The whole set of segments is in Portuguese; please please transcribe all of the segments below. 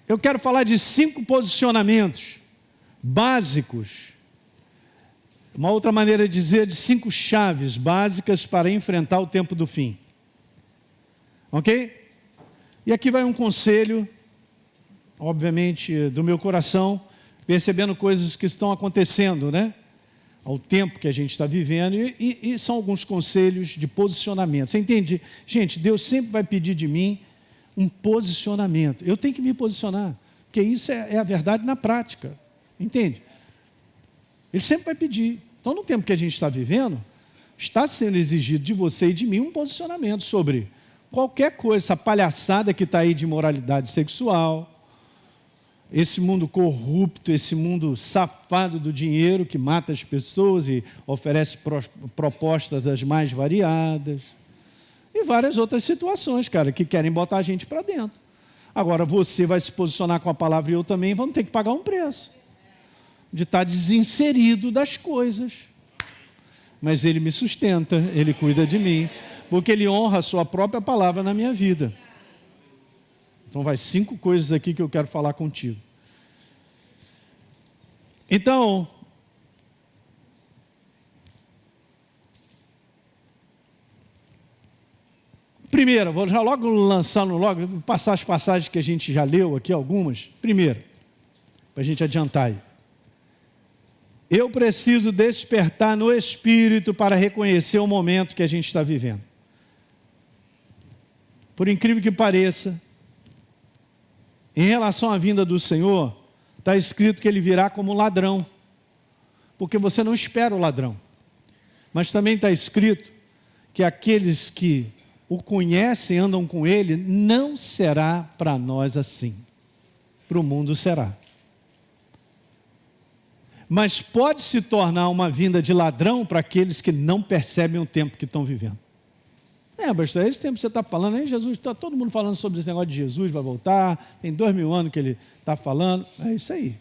eu quero falar de 5 posicionamentos básicos. Uma outra maneira de dizer, de 5 chaves básicas para enfrentar o tempo do fim. Ok? E aqui vai um conselho, obviamente, do meu coração, percebendo coisas que estão acontecendo, né? Ao tempo que a gente está vivendo, e são alguns conselhos de posicionamento. Você entende? Gente, Deus sempre vai pedir de mim um posicionamento. Eu tenho que me posicionar, porque isso é a verdade na prática. Entende? Ele sempre vai pedir. Então, no tempo que a gente está vivendo, está sendo exigido de você e de mim um posicionamento sobre qualquer coisa, essa palhaçada que está aí de imoralidade sexual, esse mundo corrupto, esse mundo safado do dinheiro que mata as pessoas e oferece propostas das mais variadas, e várias outras situações, cara, que querem botar a gente para dentro. Agora, você vai se posicionar com a palavra e eu também vamos ter que pagar um preço de estar desinserido das coisas. Mas Ele me sustenta, Ele cuida de mim, porque Ele honra a sua própria palavra na minha vida. Então vai 5 coisas aqui que eu quero falar contigo. Então, primeiro, vou já logo lançando, passar as passagens que a gente já leu aqui, algumas. Primeiro, para a gente adiantar aí. Eu preciso despertar no Espírito para reconhecer o momento que a gente está vivendo. Por incrível que pareça, em relação à vinda do Senhor, está escrito que Ele virá como ladrão, porque você não espera o ladrão. Mas também está escrito que aqueles que o conhecem, andam com Ele, não será para nós assim. Para o mundo será. Mas pode se tornar uma vinda de ladrão para aqueles que não percebem o tempo que estão vivendo. Pastor, esse tempo que você está falando, aí Jesus, está todo mundo falando sobre esse negócio de Jesus, vai voltar, tem 2000 anos que Ele está falando, é isso aí.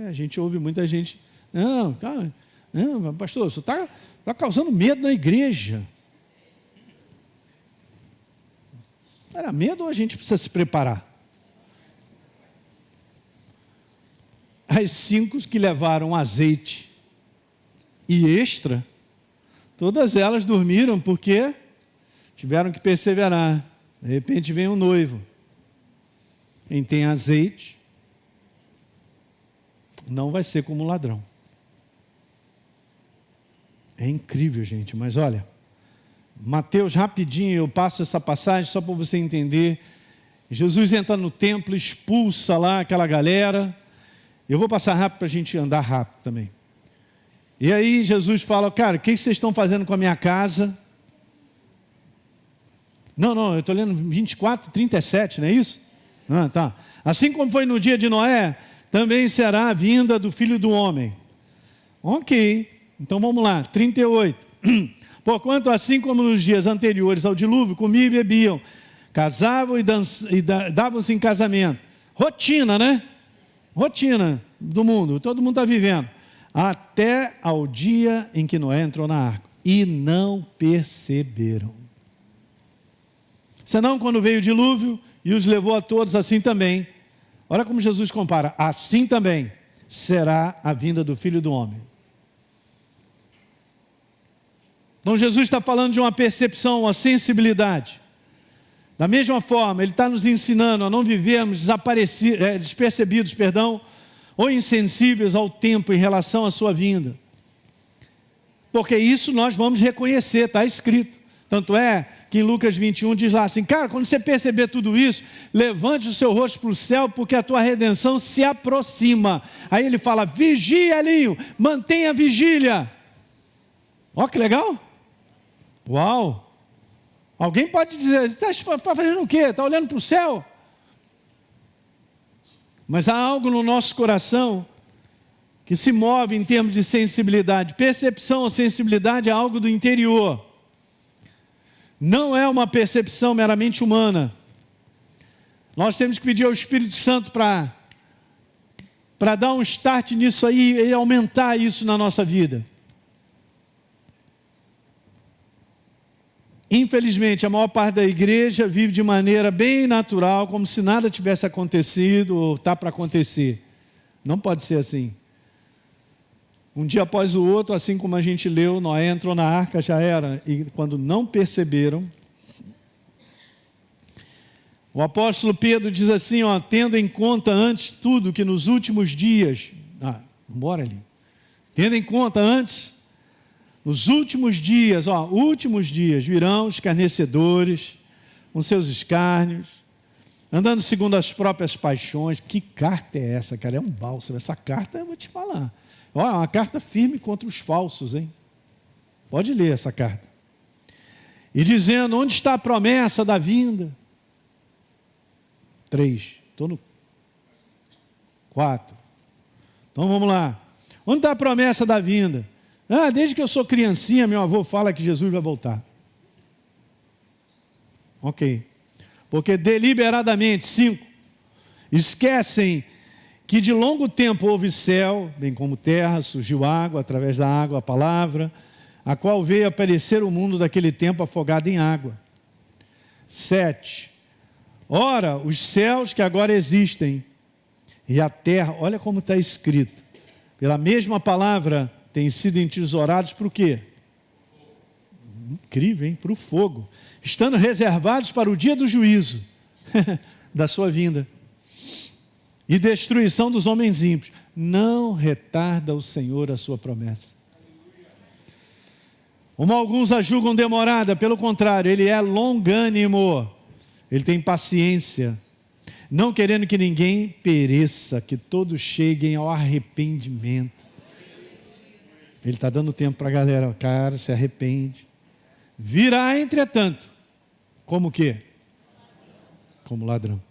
A gente ouve muita gente, não, pastor, você está causando medo na igreja. Era medo ou a gente precisa se preparar? As 5 que levaram azeite e extra, todas elas dormiram porque tiveram que perseverar. De repente vem um noivo. Quem tem azeite não vai ser como um ladrão. É incrível, gente, mas olha, Mateus, rapidinho, eu passo essa passagem só para você entender. Jesus entra no templo, expulsa lá aquela galera. Eu vou passar rápido para a gente andar rápido também. E aí Jesus fala, cara, o que vocês estão fazendo com a minha casa? Não, eu estou lendo 24, 37, não é isso? Tá. Assim como foi no dia de Noé, também será a vinda do Filho do Homem. Ok, então vamos lá, 38. Porquanto assim como nos dias anteriores ao dilúvio, comiam e bebiam, casavam e davam-se em casamento. Rotina, né? Rotina do mundo, todo mundo está vivendo. Até ao dia em que Noé entrou na arca. E não perceberam. Senão, quando veio o dilúvio e os levou a todos, assim também. Olha como Jesus compara. Assim também será a vinda do Filho do Homem. Então, Jesus está falando de uma percepção, uma sensibilidade. Da mesma forma, Ele está nos ensinando a não vivermos despercebidos, ou insensíveis ao tempo em relação à sua vinda. Porque isso nós vamos reconhecer, está escrito. Tanto é que em Lucas 21 diz lá assim, cara, quando você perceber tudo isso, levante o seu rosto para o céu, porque a tua redenção se aproxima. Aí ele fala, vigia, Elinho, mantenha a vigília. Ó, que legal. Uau. Alguém pode dizer, está fazendo o quê? Está olhando para o céu? Mas há algo no nosso coração que se move em termos de sensibilidade. Percepção ou sensibilidade é algo do interior. Não é uma percepção meramente humana. Nós temos que pedir ao Espírito Santo para dar um start nisso aí e aumentar isso na nossa vida. Infelizmente, a maior parte da igreja vive de maneira bem natural, como se nada tivesse acontecido ou está para acontecer. Não pode ser assim. Um dia após o outro, assim como a gente leu, Noé entrou na arca, já era. E quando não perceberam, o apóstolo Pedro diz assim, ó, tendo em conta antes tudo que nos últimos dias... bora ali. Tendo em conta antes, nos últimos dias, últimos dias, virão escarnecedores, com seus escárnios, andando segundo as próprias paixões. Que carta é essa, cara? É um bálsamo. Essa carta, eu vou te falar. É uma carta firme contra os falsos, hein? Pode ler essa carta. E dizendo, onde está a promessa da vinda? 3. Estou no 4. Então vamos lá. Onde está a promessa da vinda? Desde que eu sou criancinha, meu avô fala que Jesus vai voltar. Ok. Porque deliberadamente, 5, esquecem que de longo tempo houve céu, bem como terra, surgiu água, através da água a palavra, a qual veio aparecer o mundo daquele tempo afogado em água. 7. Ora, os céus que agora existem e a terra, olha como está escrito, pela mesma palavra, têm sido entesourados para o quê? Incrível, hein? Para o fogo. Estando reservados para o dia do juízo, da sua vinda. E destruição dos homens ímpios. Não retarda o Senhor a sua promessa. Como alguns a julgam demorada, pelo contrário, Ele é longânimo. Ele tem paciência, não querendo que ninguém pereça, que todos cheguem ao arrependimento. Ele está dando tempo para a galera, cara, se arrepende. Virá, entretanto, como o quê? Como ladrão.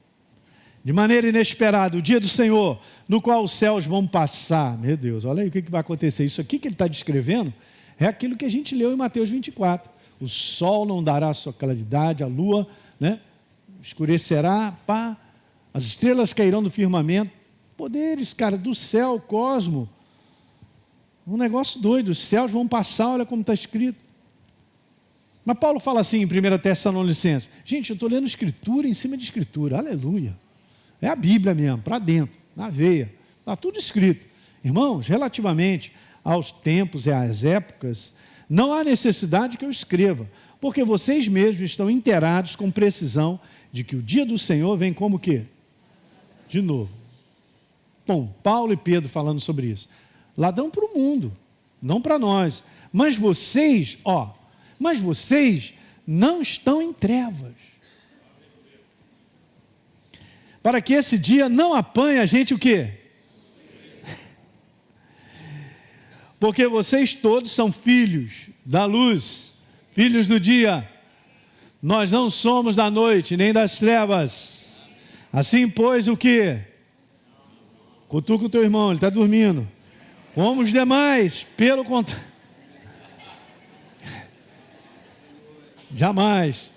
De maneira inesperada, o dia do Senhor, no qual os céus vão passar. Meu Deus, olha aí o que vai acontecer. Isso aqui que ele está descrevendo é aquilo que a gente leu em Mateus 24. O sol não dará sua claridade, a lua, né? Escurecerá, as estrelas cairão do firmamento, poderes, cara, do céu, cosmo, um negócio doido, os céus vão passar, olha como está escrito. Mas Paulo fala assim em 1 Tessalonicenses, gente, eu estou lendo escritura em cima de escritura, aleluia, é a Bíblia mesmo, para dentro, na veia, está tudo escrito. Irmãos, relativamente aos tempos e às épocas, não há necessidade que eu escreva, porque vocês mesmos estão inteirados com precisão de que o dia do Senhor vem como o quê? De novo. Bom, Paulo e Pedro falando sobre isso. Ladrão para o mundo, não para nós. Mas vocês não estão em trevas. Para que esse dia não apanhe a gente o quê? Porque vocês todos são filhos da luz, filhos do dia. Nós não somos da noite, nem das trevas. Assim, pois, o quê? Cutuca o teu irmão, ele está dormindo. Como os demais, pelo contrário. Jamais.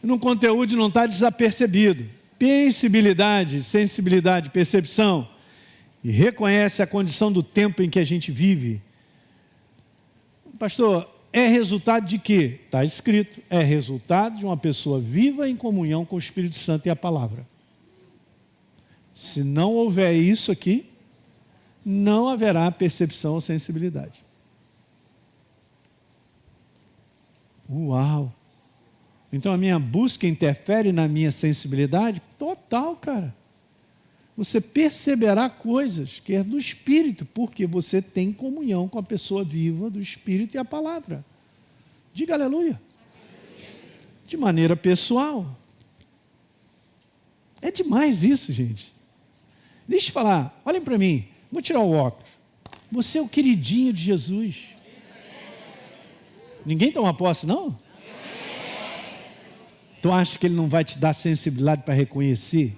No conteúdo não está desapercebido. Pensibilidade, sensibilidade, percepção. E reconhece a condição do tempo em que a gente vive. Pastor, é resultado de quê? Está escrito. É resultado de uma pessoa viva em comunhão com o Espírito Santo e a palavra. Se não houver isso aqui, não haverá percepção ou sensibilidade. Uau! Então a minha busca interfere na minha sensibilidade? Total, cara. Você perceberá coisas que é do Espírito, porque você tem comunhão com a pessoa viva do Espírito e a palavra. Diga aleluia. De maneira pessoal. É demais isso, gente. Deixa eu falar, olhem para mim, vou tirar o óculos. Você é o queridinho de Jesus. Ninguém toma posse, não? Tu acha que ele não vai te dar sensibilidade para reconhecer?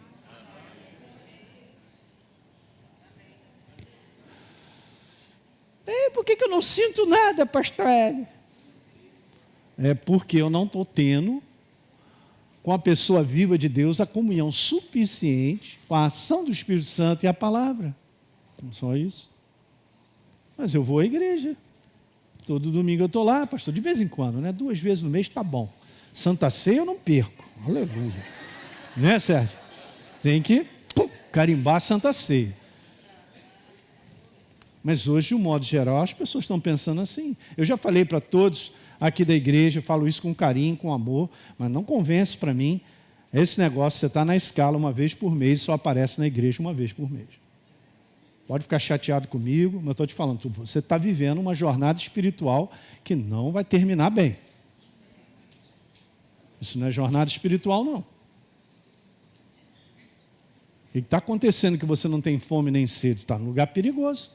Por que eu não sinto nada, pastor Hélio? É porque eu não estou tendo com a pessoa viva de Deus a comunhão suficiente com a ação do Espírito Santo e a palavra. Não só isso. Mas eu vou à igreja. Todo domingo eu estou lá, pastor, de vez em quando, né? 2 vezes no mês está bom. Santa Ceia eu não perco. Aleluia. Né, Sérgio? Tem que carimbar a Santa Ceia. Mas hoje, de um modo geral, as pessoas estão pensando assim. Eu já falei para todos aqui da igreja, falo isso com carinho, com amor, mas não convence para mim esse negócio, você está na escala uma vez por mês e só aparece na igreja uma vez por mês. Pode ficar chateado comigo, mas eu estou te falando, você está vivendo uma jornada espiritual que não vai terminar bem. Isso não é jornada espiritual, não. O que está acontecendo que você não tem fome nem sede? Está num lugar perigoso.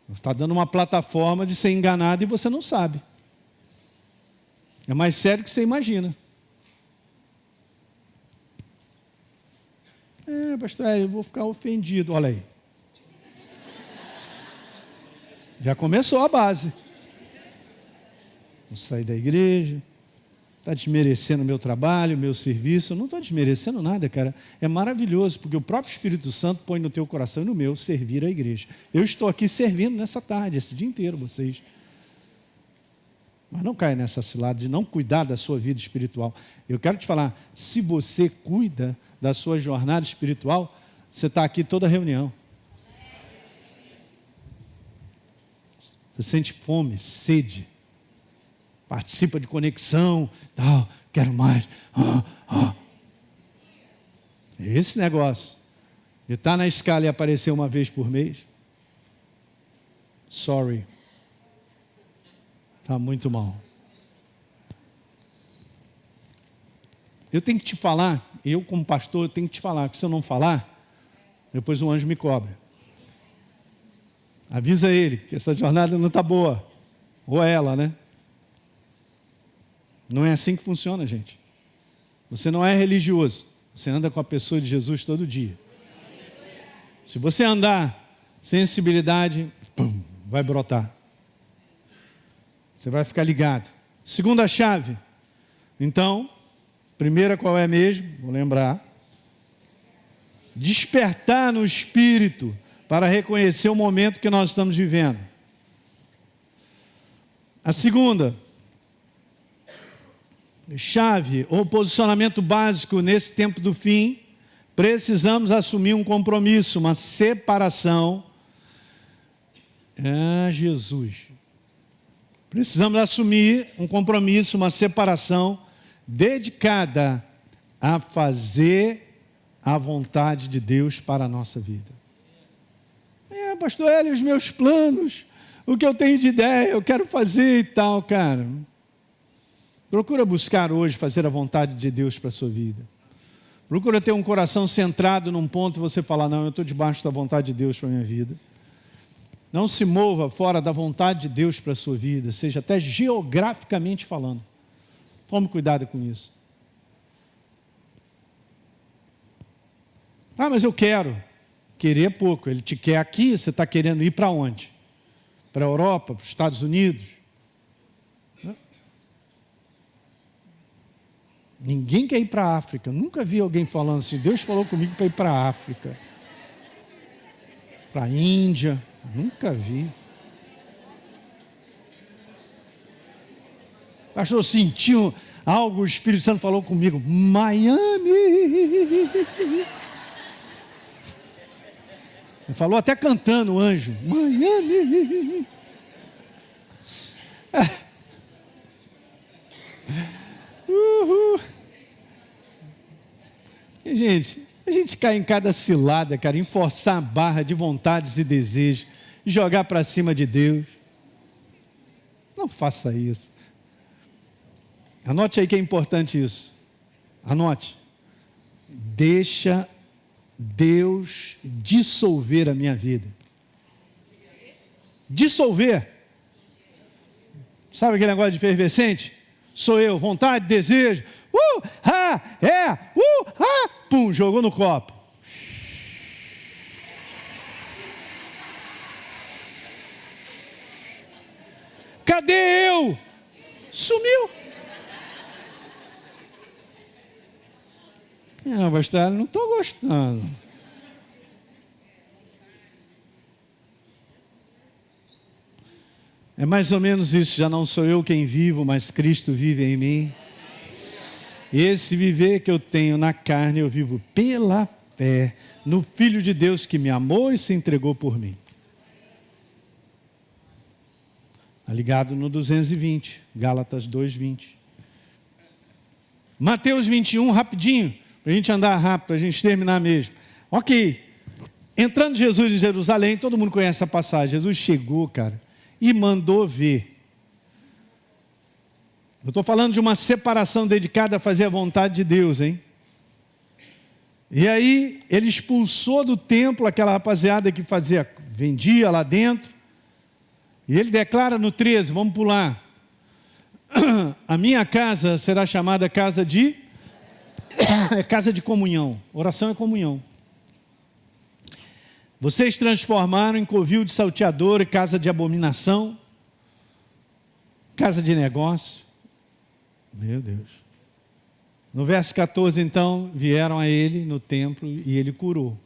Você está dando uma plataforma de ser enganado e você não sabe. É mais sério do que você imagina. Pastor, eu vou ficar ofendido. Olha aí. Já começou a base. Vou sair da igreja. Está desmerecendo o meu trabalho, o meu serviço. Eu não estou desmerecendo nada, cara. É maravilhoso, porque o próprio Espírito Santo põe no teu coração e no meu servir a igreja. Eu estou aqui servindo nessa tarde, esse dia inteiro, vocês. Mas não caia nessa cilada de não cuidar da sua vida espiritual. Eu quero te falar, se você cuida da sua jornada espiritual, você está aqui toda reunião. Você sente fome, sede. Participa de conexão, tal, quero mais. Esse negócio de estar na escala e aparecer uma vez por mês, sorry, está muito mal. Eu tenho que te falar, eu como pastor, eu tenho que te falar, porque se eu não falar, depois o anjo me cobra. Avisa ele que essa jornada não está boa, ou ela, né? Não é assim que funciona, gente. Você não é religioso. Você anda com a pessoa de Jesus todo dia. Se você andar sensibilidade, vai brotar. Você vai ficar ligado. Segunda chave. Então, primeira qual é mesmo? Vou lembrar. Despertar no espírito para reconhecer o momento que nós estamos vivendo. A segunda chave ou posicionamento básico nesse tempo do fim, precisamos assumir um compromisso, uma separação. Jesus. Precisamos assumir um compromisso, uma separação dedicada a fazer a vontade de Deus para a nossa vida. Pastor Hélio, os meus planos, o que eu tenho de ideia, eu quero fazer e tal, cara. Procura buscar hoje fazer a vontade de Deus para a sua vida. Procura ter um coração centrado num ponto e você falar, não, eu estou debaixo da vontade de Deus para a minha vida. Não se mova fora da vontade de Deus para a sua vida, seja até geograficamente falando. Tome cuidado com isso. Mas eu quero. Querer é pouco. Ele te quer aqui, você está querendo ir para onde? Para a Europa, para os Estados Unidos? Ninguém quer ir para a África. Eu nunca vi alguém falando assim, Deus falou comigo para ir para a África. Para a Índia. Nunca vi. Pastor, eu senti algo, o Espírito Santo falou comigo. Miami. Ele falou até cantando o anjo. Miami. Uhul. E, gente, a gente cai em cada cilada, cara, em forçar a barra de vontades e desejos, jogar para cima de Deus. Não faça isso. Anote aí que é importante isso. Anote. Deixa Deus dissolver a minha vida. Dissolver. Sabe aquele negócio de efervescente? Sou eu, vontade, desejo. Pum, jogou no copo. Cadê eu? Sumiu. Pastor, não estou gostando. É mais ou menos isso, já não sou eu quem vivo, mas Cristo vive em mim. Esse viver que eu tenho na carne, eu vivo pela fé no Filho de Deus que me amou e se entregou por mim. Está ligado no 220, Gálatas 2:20. Mateus 21, rapidinho, para a gente andar rápido, para a gente terminar mesmo. Ok, entrando Jesus em Jerusalém, todo mundo conhece a passagem. Jesus chegou, cara, e mandou ver. Eu estou falando de uma separação dedicada a fazer a vontade de Deus, hein? E aí, ele expulsou do templo aquela rapaziada que vendia lá dentro. E ele declara no 13, vamos pular. A minha casa será chamada casa de comunhão. Oração é comunhão. Vocês transformaram em covil de salteador e casa de abominação, casa de negócio. Meu Deus. No verso 14, então, vieram a ele no templo e ele curou.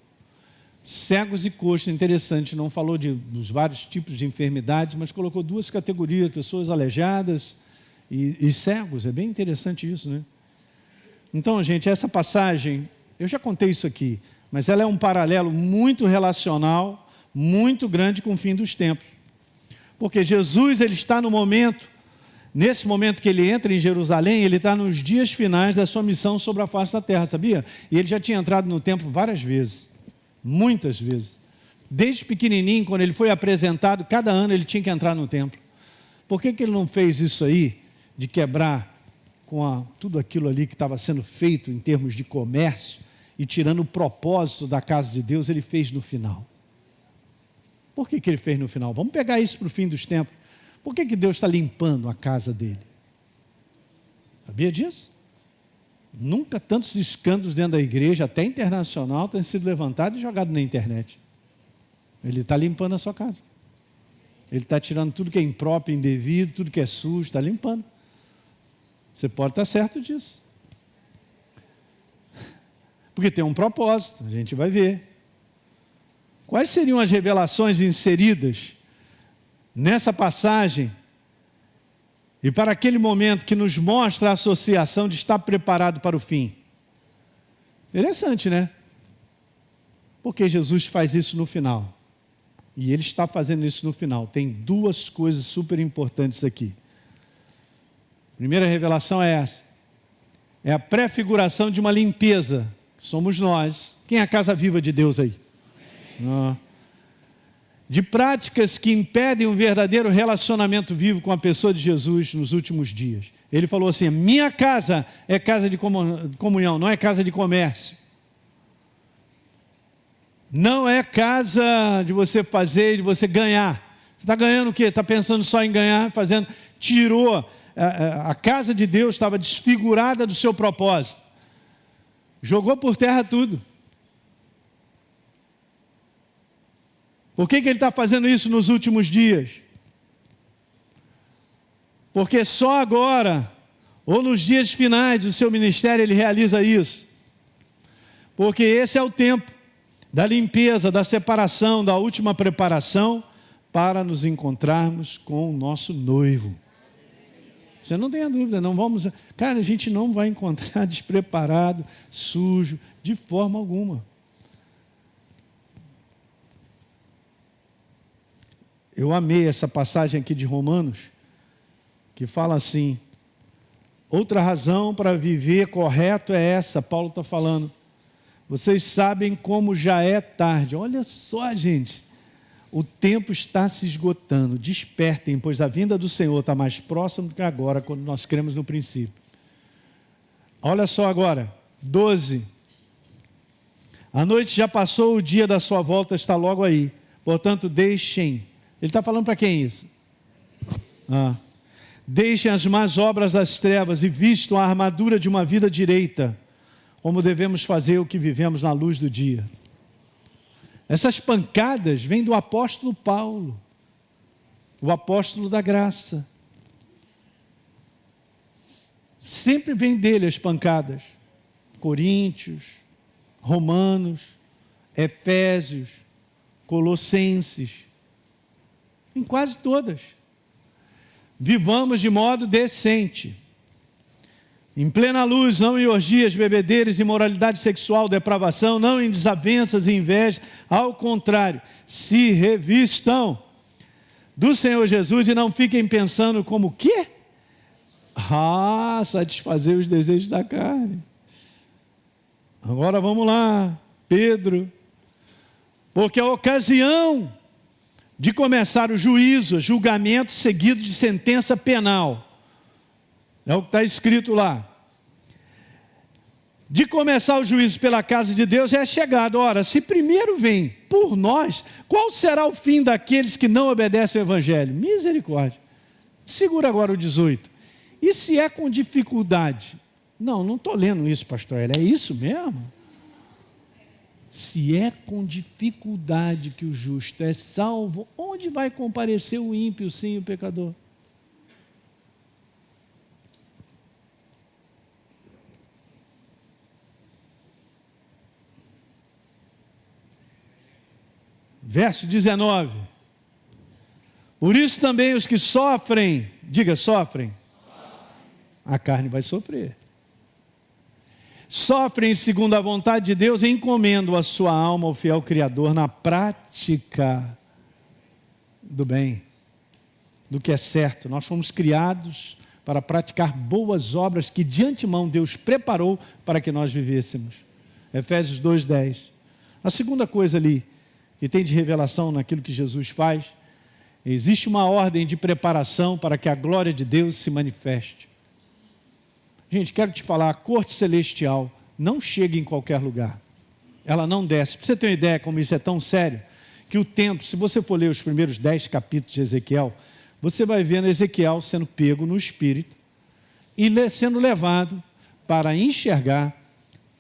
Cegos e coxos, interessante, não falou dos vários tipos de enfermidades, mas colocou duas categorias, pessoas aleijadas e cegos. É bem interessante isso, né? Então, gente, essa passagem, eu já contei isso aqui, mas ela é um paralelo muito relacional, muito grande com o fim dos tempos. Porque Jesus, ele está no momento, nesse momento que ele entra em Jerusalém, ele está nos dias finais da sua missão sobre a face da terra, sabia? E ele já tinha entrado no templo várias vezes, muitas vezes. Desde pequenininho, quando ele foi apresentado, cada ano ele tinha que entrar no templo. Por que ele não fez isso aí, de quebrar com tudo aquilo ali que estava sendo feito em termos de comércio, e tirando o propósito da casa de Deus, ele fez no final? Por que ele fez no final? Vamos pegar isso para o fim dos tempos. Por que Deus está limpando a casa dele? Sabia disso? Nunca tantos escândalos dentro da igreja, até internacional, têm sido levantados e jogados na internet. Ele está limpando a sua casa. Ele está tirando tudo que é impróprio, indevido, tudo que é sujo, está limpando. Você pode estar certo disso. Porque tem um propósito, a gente vai ver. Quais seriam as revelações inseridas nessa passagem e para aquele momento que nos mostra a associação de estar preparado para o fim? Interessante, né? Porque Jesus faz isso no final. E ele está fazendo isso no final. Tem duas coisas super importantes aqui. A primeira revelação é essa. É a prefiguração de uma limpeza. Somos nós. Quem é a casa viva de Deus aí? De práticas que impedem um verdadeiro relacionamento vivo com a pessoa de Jesus nos últimos dias. Ele falou assim: minha casa é casa de comunhão, não é casa de comércio. Não é casa de você fazer, de você ganhar. Você está ganhando o quê? Está pensando só em ganhar, fazendo. Tirou. A casa de Deus estava desfigurada do seu propósito. Jogou por terra tudo. Por que ele está fazendo isso nos últimos dias? Porque só agora, ou nos dias finais do seu ministério, ele realiza isso. Porque esse é o tempo da limpeza, da separação, da última preparação para nos encontrarmos com o nosso noivo. Você não tenha dúvida, não vamos... Cara, a gente não vai encontrar despreparado, sujo, de forma alguma. Eu amei essa passagem aqui de Romanos, que fala assim: outra razão para viver correto é essa, Paulo está falando. Vocês sabem como já é tarde. Olha só, gente. O tempo está se esgotando. Despertem, pois a vinda do Senhor está mais próxima do que agora, quando nós cremos no princípio. Olha só agora, 12. A noite já passou, o dia da sua volta está logo aí. Portanto, deixem. Ele está falando para quem isso? Deixem as más obras das trevas e vistam a armadura de uma vida direita, como devemos fazer o que vivemos na luz do dia. Essas pancadas vêm do apóstolo Paulo, o apóstolo da graça. Sempre vem dele as pancadas. Coríntios, Romanos, Efésios, Colossenses. Em quase todas. vivamos de modo decente, em plena luz, não em orgias, bebedeiras, imoralidade sexual, depravação, não em desavenças e inveja, ao contrário, se revistam do Senhor Jesus e não fiquem pensando como quê? Satisfazer os desejos da carne. Agora vamos lá, Pedro, porque a ocasião de começar o juízo, julgamento seguido de sentença penal, é o que está escrito lá. De começar o juízo pela casa de Deus é chegado. Ora, se primeiro vem por nós, qual será o fim daqueles que não obedecem ao Evangelho? Misericórdia. Segura agora o 18. E se é com dificuldade? Não estou lendo isso, pastor Hélio, é isso mesmo? Se é com dificuldade que o justo é salvo, onde vai comparecer o ímpio, sim, o pecador? Verso 19. Por isso também os que sofrem, diga sofrem, a carne vai sofrer. Sofrem segundo a vontade de Deus, encomendam a sua alma ao fiel Criador na prática do bem, do que é certo. Nós fomos criados para praticar boas obras que de antemão Deus preparou para que nós vivêssemos. Efésios 2:10. A segunda coisa ali, que tem de revelação naquilo que Jesus faz, existe uma ordem de preparação para que a glória de Deus se manifeste. Gente, quero te falar, a corte celestial não chega em qualquer lugar. Ela não desce. Para você ter uma ideia como isso é tão sério, que o templo, se você for ler os primeiros 10 capítulos de Ezequiel, você vai vendo Ezequiel sendo pego no espírito e sendo levado para enxergar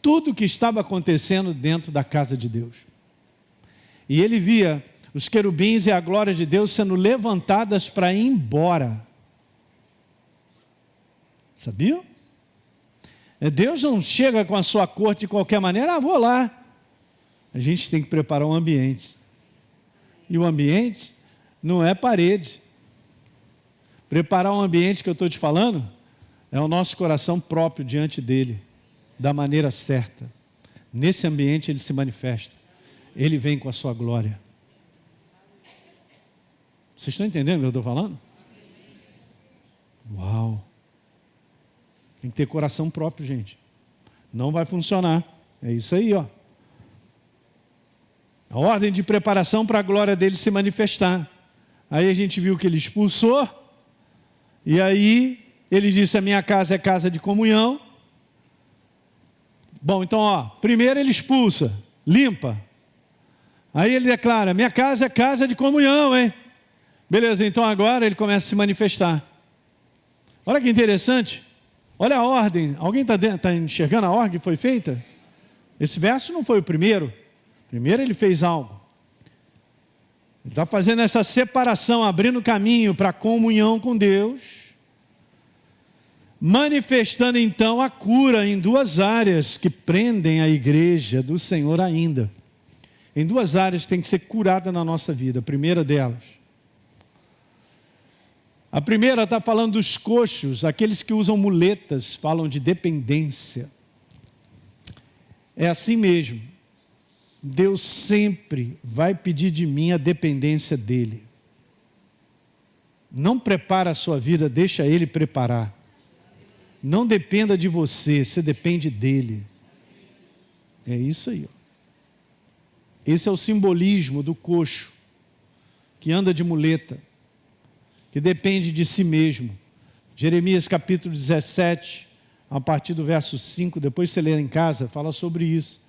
tudo o que estava acontecendo dentro da casa de Deus. E ele via os querubins e a glória de Deus sendo levantadas para ir embora. Sabiam? Deus não chega com a sua corte de qualquer maneira, vou lá. A gente tem que preparar um ambiente. E o ambiente não é parede. Preparar um ambiente que eu estou te falando, é o nosso coração próprio diante dele, da maneira certa. Nesse ambiente ele se manifesta. Ele vem com a sua glória. Vocês estão entendendo o que eu estou falando? Uau! Tem que ter coração próprio, gente. Não vai funcionar. É isso aí, ó. A ordem de preparação para a glória dele se manifestar. Aí a gente viu que ele expulsou. E aí ele disse, a minha casa é casa de comunhão. Bom, então, ó, primeiro ele expulsa, limpa. Aí ele declara, minha casa é casa de comunhão, hein? Beleza, então agora ele começa a se manifestar. Olha que interessante. Olha a ordem. Alguém está enxergando a ordem que foi feita? Esse verso não foi o primeiro. Primeiro ele fez algo. Ele está fazendo essa separação, abrindo caminho para a comunhão com Deus. Manifestando então a cura em duas áreas que prendem a igreja do Senhor ainda. Em duas áreas que tem que ser curada na nossa vida. A primeira delas. A primeira está falando dos coxos, aqueles que usam muletas, falam de dependência. É assim mesmo. Deus sempre vai pedir de mim a dependência dEle. Não prepara a sua vida, deixa Ele preparar. Não dependa de você, você depende dEle. É isso aí. Esse é o simbolismo do coxo, que anda de muleta, que depende de si mesmo. Jeremias capítulo 17, a partir do verso 5, depois você ler em casa, fala sobre isso.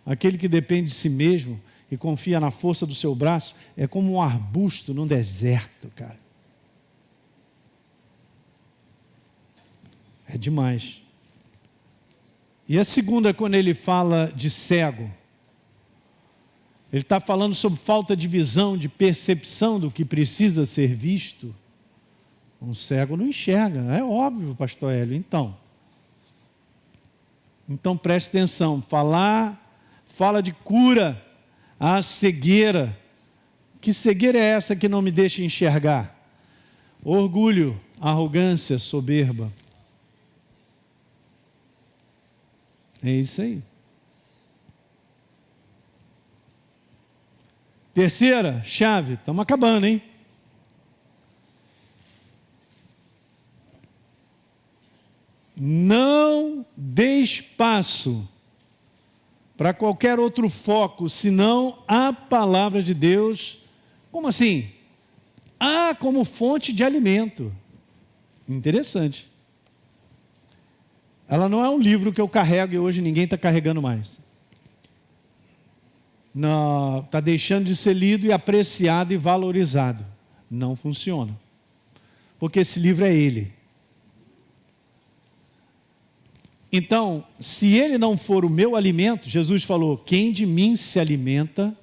Aquele que depende de si mesmo e confia na força do seu braço, é como um arbusto num deserto, cara. É demais. E a segunda, quando ele fala de cego, ele está falando sobre falta de visão, de percepção do que precisa ser visto. Um cego não enxerga, é óbvio, pastor Hélio. Então preste atenção, fala de cura à cegueira. Que cegueira é essa que não me deixa enxergar? Orgulho, arrogância, soberba. É isso aí. Terceira chave, estamos acabando, hein? Não dê espaço para qualquer outro foco, senão a palavra de Deus. Como assim? Como fonte de alimento. Interessante. Ela não é um livro que eu carrego e hoje ninguém está carregando mais. Não, está deixando de ser lido e apreciado e valorizado. Não funciona. Porque esse livro é ele. Então, se ele não for o meu alimento, Jesus falou, quem de mim se alimenta,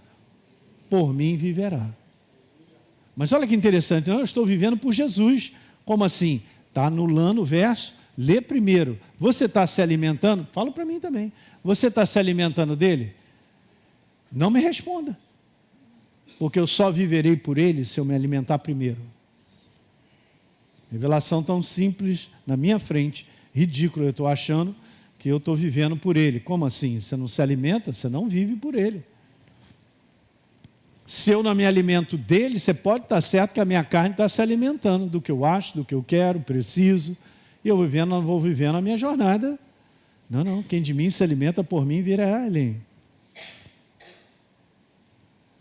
por mim viverá. Mas olha que interessante, eu estou vivendo por Jesus. Como assim? Está anulando o verso, lê primeiro. Você está se alimentando? Fala para mim também. Você está se alimentando dele? Não me responda. Porque eu só viverei por ele se eu me alimentar primeiro. Revelação tão simples na minha frente, ridículo, eu estou achando que eu estou vivendo por ele. Como assim? Você não se alimenta, você não vive por ele. Se eu não me alimento dele, você pode estar certo que a minha carne está se alimentando do que eu acho, do que eu quero, preciso, e eu vou vivendo a minha jornada. Não, quem de mim se alimenta por mim virá ele.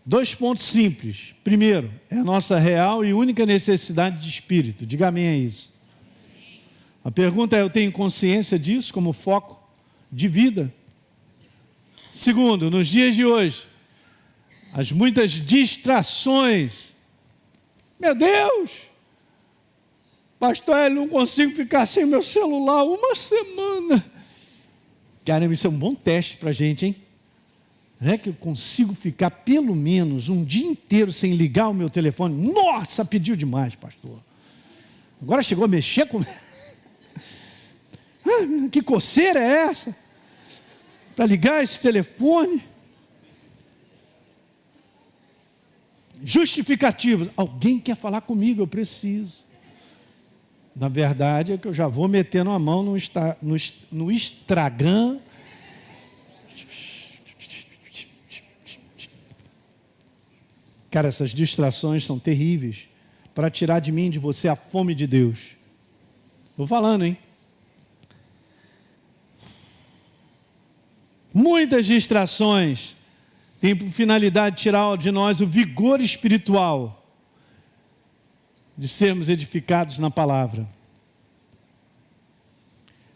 2 pontos simples. Primeiro, é a nossa real e única necessidade de espírito. Diga amém a isso. A pergunta é, eu tenho consciência disso como foco de vida? Segundo, nos dias de hoje, as muitas distrações. Meu Deus! Pastor, eu não consigo ficar sem meu celular uma semana. Caramba, isso é um bom teste para a gente, hein? Não é que eu consigo ficar pelo menos um dia inteiro sem ligar o meu telefone? Nossa, pediu demais, pastor. Agora chegou a mexer com... Que coceira é essa? Para ligar esse telefone? Justificativas. Alguém quer falar comigo, eu preciso. Na verdade, é que eu já vou metendo a mão no Instagram. Cara, essas distrações são terríveis para tirar de mim, de você, a fome de Deus. Estou falando, hein? Muitas distrações têm por finalidade tirar de nós o vigor espiritual de sermos edificados na palavra.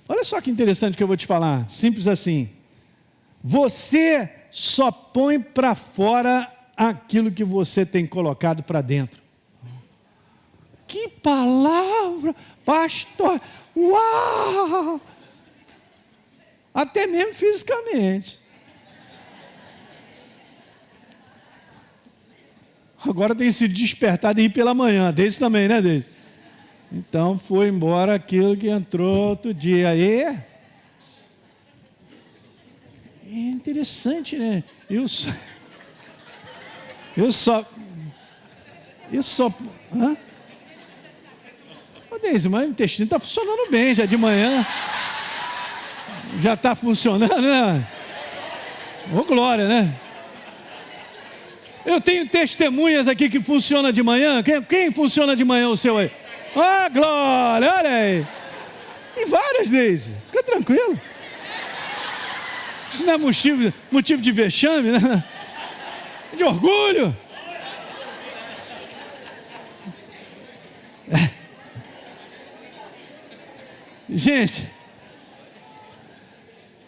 Olha só que interessante que eu vou te falar, simples assim. Você só põe para fora aquilo que você tem colocado para dentro. Que palavra, pastor! Uau! Até mesmo fisicamente. Agora tem sido despertado e ir pela manhã, desde também, né, desde? Então foi embora aquilo que entrou outro dia. Aí é interessante, né? Eu só. Hã? Deise, mas o intestino está funcionando bem, já de manhã. Já está funcionando, né? Ô, glória, né? Eu tenho testemunhas aqui que funciona de manhã. Quem funciona de manhã o seu aí? Ah, glória, olha aí. E várias vezes. Fica tranquilo. Isso não é motivo de vexame, né? De orgulho. Gente,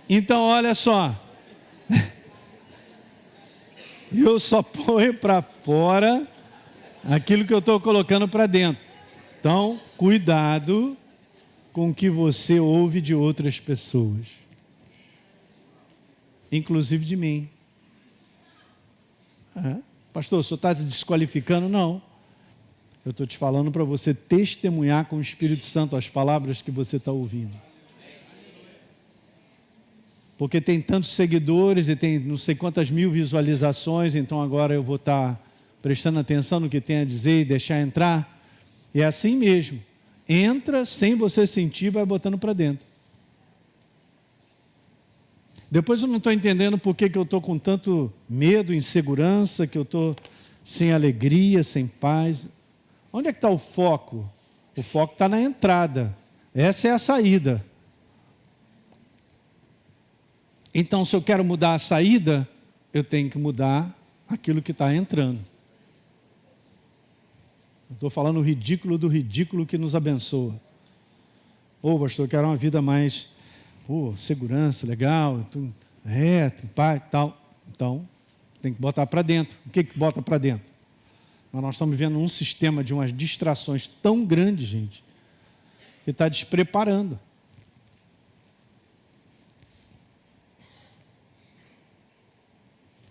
então olha só. Eu só ponho para fora aquilo que eu estou colocando para dentro. Então, cuidado com o que você ouve de outras pessoas, inclusive de mim. Pastor, o senhor está desqualificando? Não. Eu estou te falando para você testemunhar com o Espírito Santo as palavras que você está ouvindo. Porque tem tantos seguidores e tem não sei quantas mil visualizações, então agora eu vou estar prestando atenção no que tem a dizer e deixar entrar. É assim mesmo. entra sem você sentir, vai botando para dentro. Depois eu não estou entendendo por que eu estou com tanto medo, insegurança, que eu estou sem alegria, sem paz. Onde é que está o foco? O foco está na entrada. Essa é a saída. Então, se eu quero mudar a saída, eu tenho que mudar aquilo que está entrando. Estou falando o ridículo do ridículo que nos abençoa. Pastor, eu quero uma vida mais, segurança, legal, reto, pai, tal. Então, tem que botar para dentro. O que bota para dentro? Mas nós estamos vivendo um sistema de umas distrações tão grandes, gente, que está despreparando.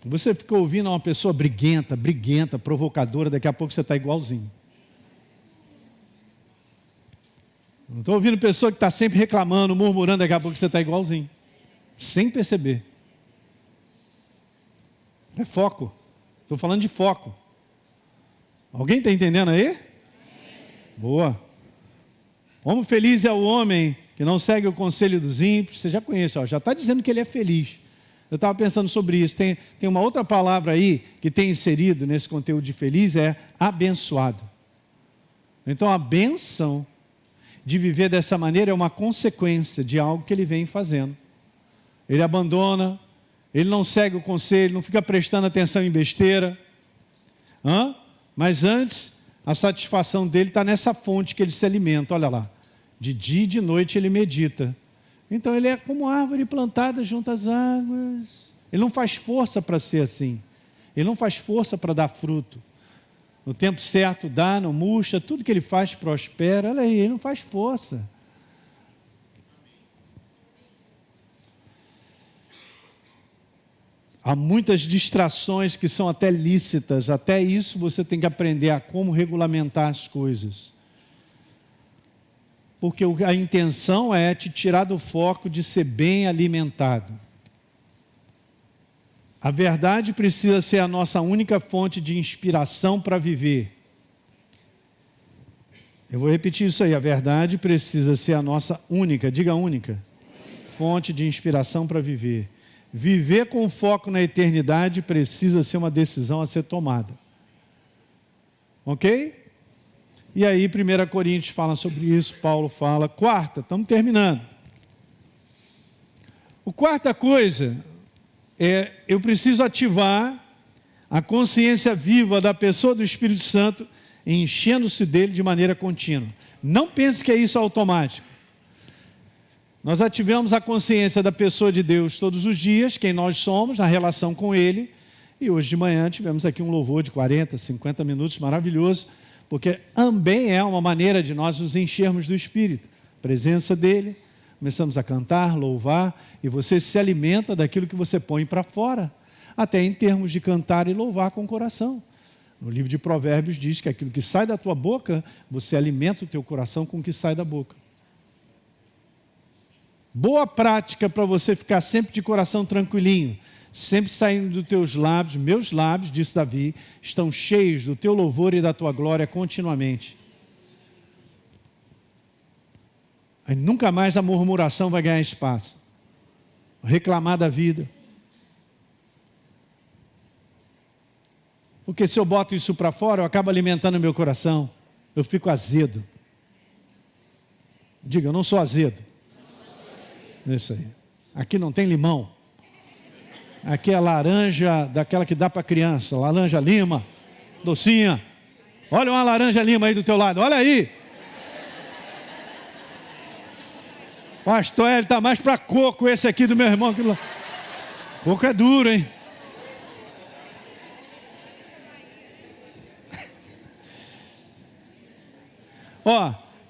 Você fica ouvindo uma pessoa briguenta, provocadora, daqui a pouco você está igualzinho. Não estou ouvindo pessoa que está sempre reclamando, murmurando, daqui a pouco você está igualzinho. Sem perceber. É foco. Estou falando de foco. Alguém está entendendo aí? Boa. Como feliz é o homem que não segue o conselho dos ímpios. Você já conhece, já está dizendo que ele é feliz. Eu estava pensando sobre isso. Tem uma outra palavra aí que tem inserido nesse conteúdo de feliz, é abençoado. Então a bênção de viver dessa maneira é uma consequência de algo que ele vem fazendo. Ele abandona, ele não segue o conselho, não fica prestando atenção em besteira. Mas antes, a satisfação dele está nessa fonte que ele se alimenta. Olha lá, de dia e de noite ele medita. Então ele é como árvore plantada junto às águas. Ele não faz força para ser assim. Ele não faz força para dar fruto. No tempo certo dá, não murcha, tudo que ele faz prospera. Olha aí, ele não faz força. Há muitas distrações que são até lícitas. Até isso você tem que aprender a como regulamentar as coisas. Porque a intenção é te tirar do foco de ser bem alimentado. A verdade precisa ser a nossa única fonte de inspiração para viver. Eu vou repetir isso aí, a verdade precisa ser a nossa única, diga única, fonte de inspiração para viver. Viver com foco na eternidade precisa ser uma decisão a ser tomada. Ok? E aí 1 Coríntios fala sobre isso, Paulo fala. Quarta, estamos terminando. A quarta coisa é, eu preciso ativar a consciência viva da pessoa do Espírito Santo, enchendo-se dele de maneira contínua. Não pense que é isso automático. Nós ativamos a consciência da pessoa de Deus todos os dias, quem nós somos, na relação com Ele. E hoje de manhã tivemos aqui um louvor de 40, 50 minutos, maravilhoso, porque também é uma maneira de nós nos enchermos do Espírito. A presença dEle, começamos a cantar, louvar, e você se alimenta daquilo que você põe para fora, até em termos de cantar e louvar com o coração. No livro de Provérbios diz que aquilo que sai da tua boca, você alimenta o teu coração com o que sai da boca. Boa prática para você ficar sempre de coração tranquilinho, sempre saindo dos teus lábios, meus lábios, disse Davi, estão cheios do teu louvor e da tua glória continuamente. Aí nunca mais a murmuração vai ganhar espaço. Reclamar da vida. Porque se eu boto isso para fora, eu acabo alimentando o meu coração. Eu fico azedo. Diga, eu não sou azedo. Isso aí. Aqui não tem limão. Aqui é laranja daquela que dá para criança. Laranja lima, docinha. Olha uma laranja lima aí do teu lado. Olha aí. Pastor, ele está mais para coco esse aqui do meu irmão. Coco é duro, hein?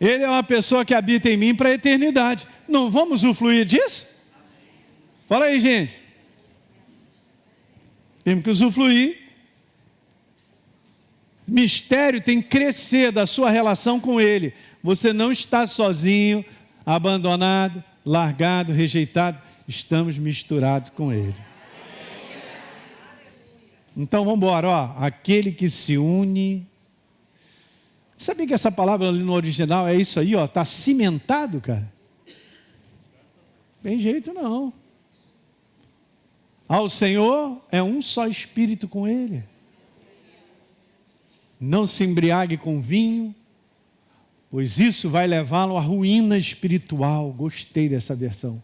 Ele é uma pessoa que habita em mim para a eternidade. Não vamos usufruir disso? Fala aí, gente. Temos que usufruir. Mistério tem que crescer da sua relação com Ele. Você não está sozinho, abandonado, largado, rejeitado. Estamos misturados com Ele. Então vamos embora. Aquele que se une Sabia que essa palavra ali no original é isso aí, ó, está cimentado, cara? Tem jeito não. Ao Senhor é um só espírito com Ele. Não se embriague com vinho, pois isso vai levá-lo à ruína espiritual. Gostei dessa versão.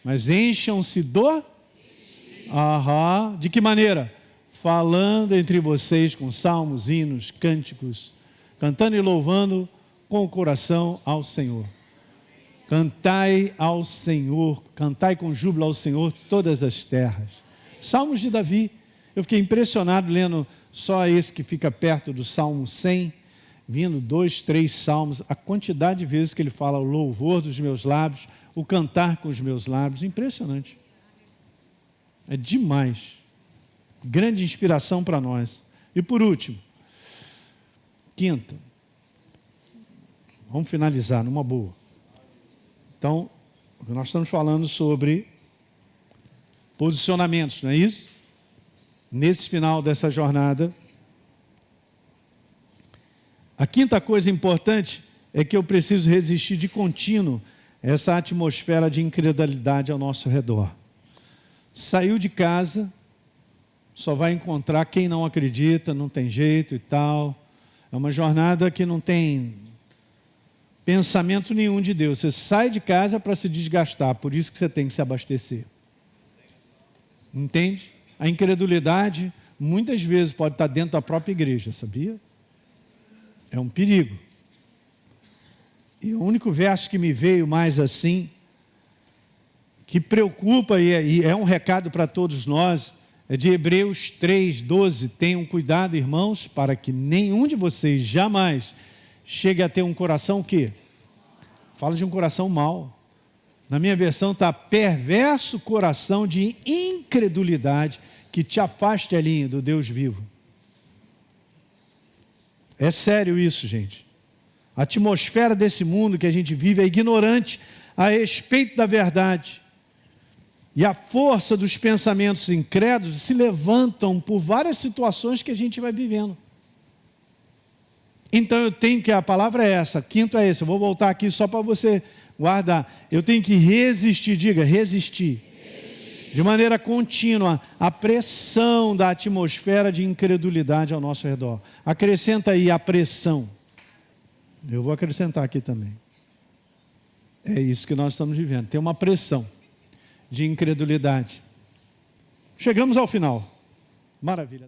Mas encham-se do... De que maneira? Falando entre vocês com salmos, hinos, cânticos, cantando e louvando com o coração ao Senhor. Cantai ao Senhor, cantai com júbilo ao Senhor todas as terras. Salmos de Davi. Eu fiquei impressionado lendo só esse que fica perto do Salmo 100, vindo 2, 3 salmos, a quantidade de vezes que ele fala o louvor dos meus lábios, o cantar com os meus lábios, impressionante. É demais. Grande inspiração para nós. E por último, quinta, vamos finalizar numa boa. Então, nós estamos falando sobre posicionamentos, não é isso? Nesse final dessa jornada, a quinta coisa importante é que eu preciso resistir de contínuo essa atmosfera de incredulidade ao nosso redor. Saiu de casa, só vai encontrar quem não acredita, não tem jeito e tal. É uma jornada que não tem pensamento nenhum de Deus. Você sai de casa para se desgastar, por isso que você tem que se abastecer. Entende? A incredulidade muitas vezes pode estar dentro da própria igreja, sabia? É um perigo. E o único verso que me veio mais assim, que preocupa e é um recado para todos nós, é de Hebreus 3:12. Tenham cuidado, irmãos, para que nenhum de vocês jamais chegue a ter um coração que fala de um coração mau. Na minha versão está perverso coração de incredulidade que te afaste ali do Deus vivo. É sério isso, gente. A atmosfera desse mundo que a gente vive é ignorante a respeito da verdade. E a força dos pensamentos incrédulos se levantam por várias situações que a gente vai vivendo. Então eu tenho que, a palavra é essa, quinto é esse, eu vou voltar aqui só para você guardar. Eu tenho que resistir, diga, resistir. De maneira contínua, a pressão da atmosfera de incredulidade ao nosso redor. Acrescenta aí a pressão. Eu vou acrescentar aqui também. É isso que nós estamos vivendo. Tem uma pressão de incredulidade. Chegamos ao final. Maravilha.